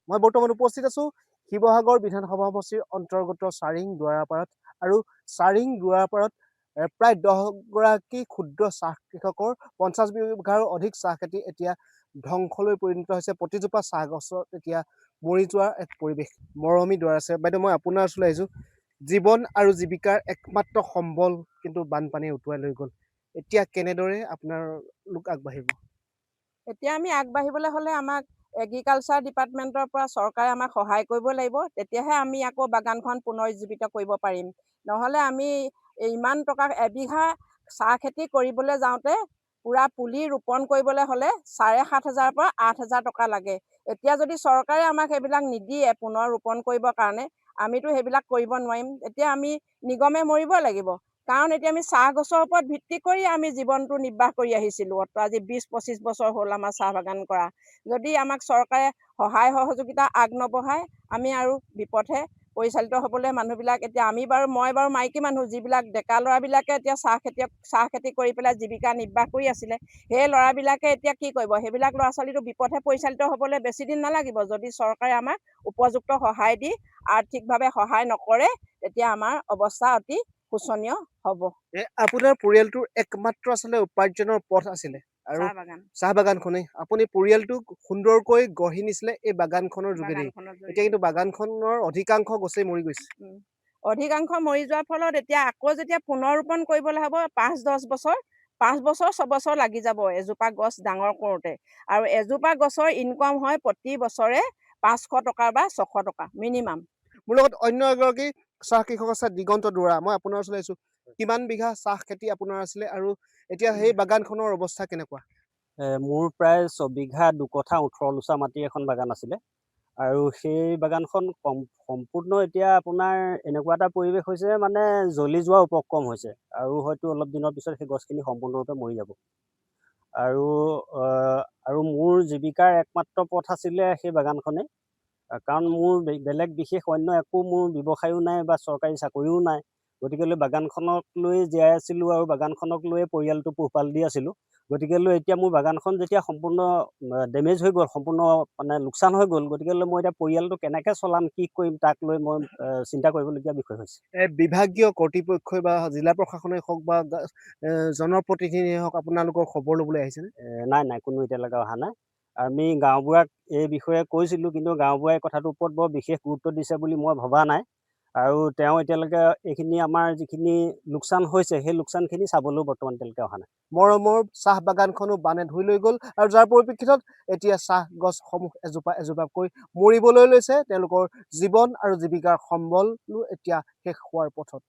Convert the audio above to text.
মই বৰ্তমান উপস্থিত আছো শিৱসাগৰ বিধানসভা সমষ্টিৰ অন্তৰ্গত চাৰিং দুৱাৰাপাৰত আৰু চাৰিং দুৱাৰাপাৰত প্ৰায় 10 গৰাকী ক্ষুদ্ৰ চাহ কৃষকৰ 50 বিঘাৰো অধিক চাহ খেতি এতিয়া ধ্বংসলৈ পৰিণত হৈছে। প্ৰতিজোপা চাহ গছত এতিয়া মৰি যোৱাৰ এক পৰিৱেশ মৰমি দুৱাৰ আছে। বাইদেউ মই আপোনাৰ ওচৰলৈ আহিছো। জীৱন আৰু জীৱিকাৰ একমাত্ৰ সম্বল কিন্তু বানপানীয়ে উটুৱাই লৈ গ'ল। এতিয়া কেনেদৰে আপোনাৰ লোক আগবাঢ়িব? এতিয়া আমি আগবাঢ়িবলৈ হ'লে আমাক এগ্ৰিকালচাৰ ডিপাৰ্টমেণ্টৰ পৰা চৰকাৰে আমাক সহায় কৰিব লাগিব। তেতিয়াহে আমি আকৌ বাগানখন পুনৰুজ্জীৱিত কৰিব পাৰিম। নহ'লে আমি ইমান টকা এবিঘা চাহ খেতি কৰিবলৈ যাওঁতে পুৰা পুলি ৰোপণ কৰিবলৈ হ'লে 7,500 পৰা 8,000 টকা লাগে। এতিয়া যদি চৰকাৰে আমাক সেইবিলাক নিদিয়ে পুনৰ ৰোপণ কৰিবৰ কাৰণে, আমিতো সেইবিলাক কৰিব নোৱাৰিম। এতিয়া আমি নিগমে মৰিব লাগিব। কাৰণ এতিয়া আমি চাহ গছৰ ওপৰত ভিত্তি কৰি আমি জীৱনটো নিৰ্বাহ কৰি আহিছিলোঁ। আজি 20-25 বছৰ হ'ল আমাৰ চাহ বাগান কৰা। যদি আমাক চৰকাৰে সহায় সহযোগিতা নবঢ়ায়, আমি আৰু বিপথে পৰিচালিত হ'বলৈ মানুহবিলাক এতিয়া মই বাৰু মাইকী মানুহ, যিবিলাক ডেকা ল'ৰাবিলাকে এতিয়া চাহ খেতি কৰি পেলাই জীৱিকা নিৰ্বাহ কৰি আছিলে, সেই ল'ৰাবিলাকে এতিয়া কি কৰিব? সেইবিলাক ল'ৰা ছোৱালীটো বিপথে পৰিচালিত হ'বলৈ বেছি দিন নালাগিব। যদি চৰকাৰে আমাক উপযুক্ত সহায় দি আৰ্থিকভাৱে সহায় নকৰে, তেতিয়া আমাৰ অৱস্থা অতি শোচনীয় হ'ব। আপোনাৰ পৰিয়ালটোৰ একমাত্ৰ আচলতে উপাৰ্জনৰ পথ আছিলে আৰু চাহ বাগানখনেই। আপুনি পৰিয়ালটোক সুন্দৰকৈ গঢ়ি নিছিলে এই বাগানখনৰ যোগেদি। এতিয়া কিন্তু বাগানখনৰ অধিকাংশ গছেই মৰি গৈছে। অধিকাংশ মৰি যোৱাৰ ফলত এতিয়া আকৌ যেতিয়া পুনৰ ৰোপণ কৰিবলৈ হ'ব 5-10 বছৰ, 5 বছৰ 6 বছৰ লাগি যাব এজোপা গছ ডাঙৰ কৰোঁতে। আৰু এজোপা গছৰ ইনকম হয় প্ৰতি বছৰে 500 টকা বা 600 টকা মিনিমাম। মোৰ লগত অন্য এগৰাকী চাহ কৃষক আছে দিগন্ত দুৱৰা। মই আপোনাৰ ওচৰলৈ আহিছো। কিমান বিঘা চাহ খেতি আপোনাৰ আছিলে আৰু এতিয়া সেই বাগানখনৰ অৱস্থা কেনেকুৱা? মোৰ প্ৰায় 6 বিঘা 2 কঠা 18 লোচা মাটি এখন বাগান আছিলে। আৰু সেই বাগানখন সম্পূৰ্ণ এতিয়া আপোনাৰ এনেকুৱা এটা পৰিৱেশ হৈছে, মানে জ্বলি যোৱা উপক্ৰম হৈছে। আৰু হয়তো অলপ দিনৰ পিছত সেই গছখিনি সম্পূৰ্ণৰূপে মৰি যাব। আৰু মোৰ জীৱিকাৰ একমাত্ৰ পথ আছিলে সেই বাগানখনে। কাৰণ মোৰ বেলেগ বিশেষ অন্য একো মোৰ ব্যৱসায়ো নাই বা চৰকাৰী চাকৰিও নাই। গতিকেলৈ বাগানখনক লৈ জীয়াই আছিলোঁ আৰু বাগানখনক লৈয়ে পৰিয়ালটো পোহপাল দি আছিলোঁ। গতিকেলৈ এতিয়া মোৰ বাগানখন যেতিয়া সম্পূৰ্ণ ডেমেজ হৈ গ'ল, সম্পূৰ্ণ মানে লোকচান হৈ গ'ল, গতিকেলৈ মই এতিয়া পৰিয়ালটো কেনেকৈ চলাম, কি কৰিম, তাক লৈ মই চিন্তা কৰিবলগীয়া বিষয় হৈছে। বিভাগীয় কৰ্তৃপক্ষই বা জিলা প্ৰশাসনেই হওক বা জনপ্ৰতিনিধিয়ে হওক আপোনালোকৰ খবৰ ল'বলৈ আহিছেনে? নাই, কোনো এতিয়ালৈকে অহা নাই। আমি গাঁওবুঢ়াক এই বিষয়ে কৈছিলোঁ, কিন্তু গাঁওবুঢ়াই কথাটোৰ ওপৰত বৰ বিশেষ গুৰুত্ব দিছে বুলি মই ভবা নাই। আৰু তেওঁ এতিয়ালৈকে এইখিনি আমাৰ যিখিনি লোকচান হৈছে, সেই লোকচানখিনি চাবলৈও বৰ্তমান এতিয়ালৈকে অহা নাই। মৰমৰ চাহ বাগানখনো বানে ধুই লৈ গ'ল আৰু যাৰ পৰিপ্ৰেক্ষিতত এতিয়া চাহ গছসমূহ এজোপা এজোপাকৈ মৰিবলৈ লৈছে। তেওঁলোকৰ জীৱন আৰু জীৱিকাৰ সম্বলো এতিয়া শেষ হোৱাৰ পথত।